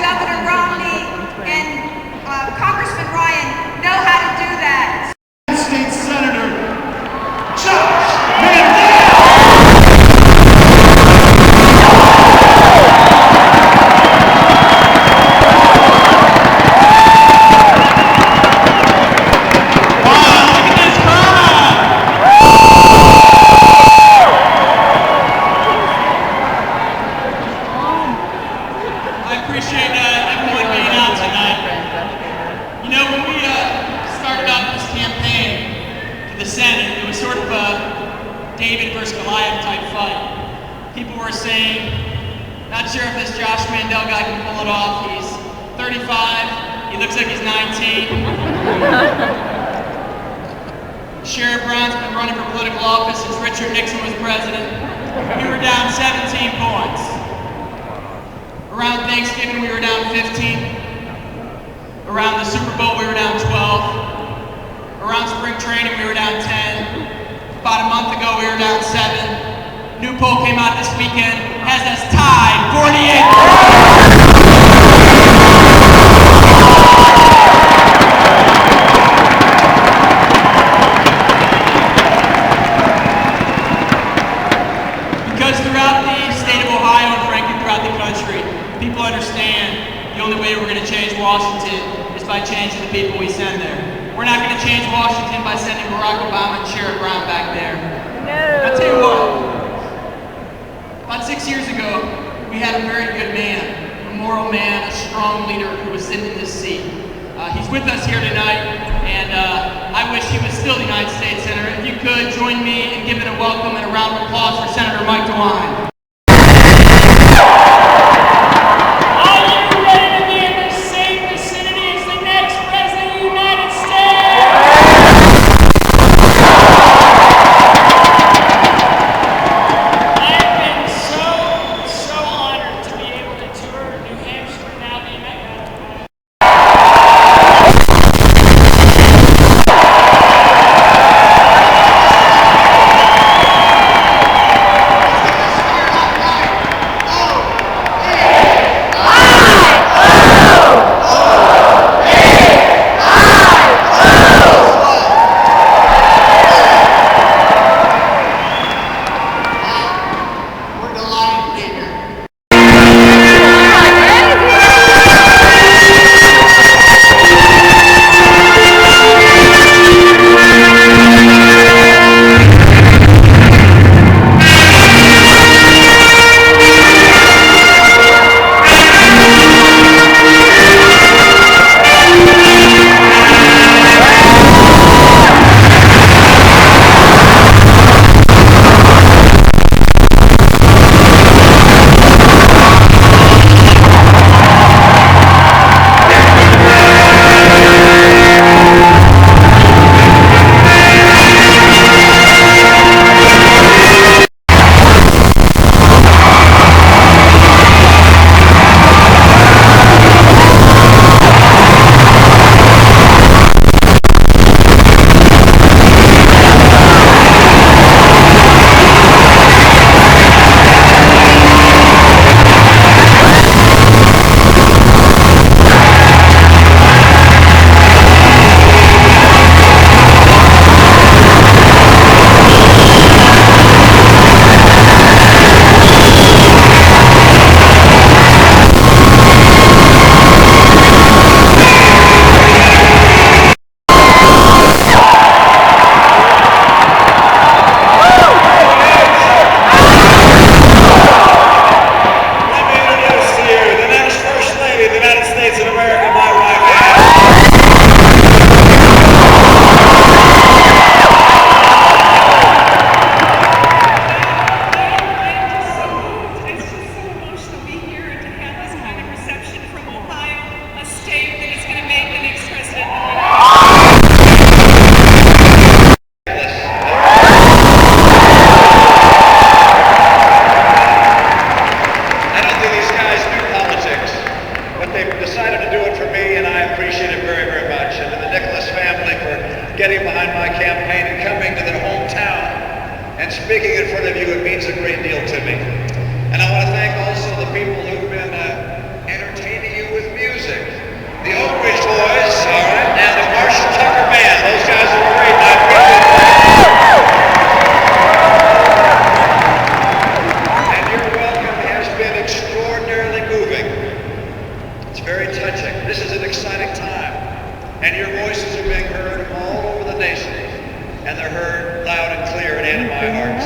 Governor Romney and Congressman Ryan know how to do that. State Senator Josh Mandel. Appreciate everyone being out tonight. You know, when we started off this campaign for the Senate, it was sort of a David versus Goliath type fight. People were saying, not sure if this Josh Mandel guy can pull it off. He's 35, he looks like he's 19. Sherrod Brown's been running for political office since Richard Nixon was president. We were down 17 points. Around Thanksgiving, we were down 15. Around the Super Bowl, we were down 12. Around spring training, we were down 10. About a month ago, we were down 7. New poll came out this weekend, has us tied 48. Because throughout the state of Ohio, and frankly throughout the country, people understand the only way we're going to change Washington is by changing the people we send there. We're not going to change Washington by sending Barack Obama and Sherrod Brown back there. No. I'll tell you what, about 6 years ago, we had a very good man, a moral man, a strong leader who was sitting in this seat. He's with us here tonight, and I wish he was still the United States Senator. If you could, join me in giving a welcome and a round of applause for Senator Mike DeWine. speaking in front of you, it means a great deal to me. And I want to thank also the people who've been entertaining you with music. The Oak Ridge Boys, all right, and the Marshall Tucker Band. Those guys are great. I appreciate that. And your welcome has been extraordinarily moving. It's very touching. This is an exciting time. And your voices are being heard all over the nation. And they're heard loud and clear and into my hearts.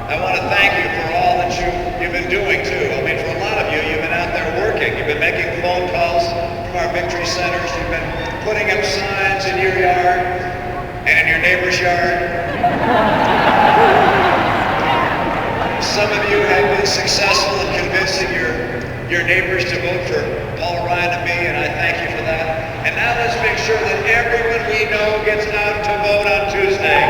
I want to thank you for all that you've been doing too. I mean, for a lot of you, you've been out there working. You've been making phone calls from our victory centers. You've been putting up signs in your yard and in your neighbor's yard. Some of you have been successful in convincing your neighbors to vote for Paul Ryan and me, and I thank you for that. And now let's make sure that everyone we know gets out to vote on Tuesday.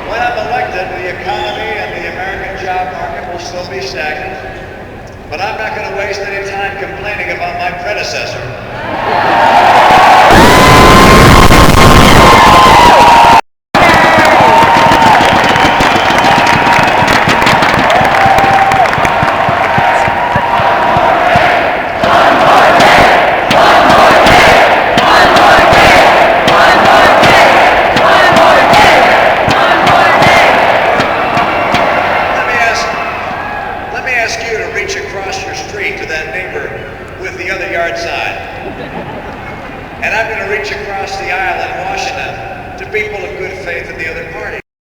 When I'm elected, the economy and the American job market will still be stagnant, but I'm not going to waste any time complaining about my predecessor. Let me ask you to reach across your street to that neighbor with the other yard sign. And I'm going to reach across the aisle in Washington to people of good faith in the other party.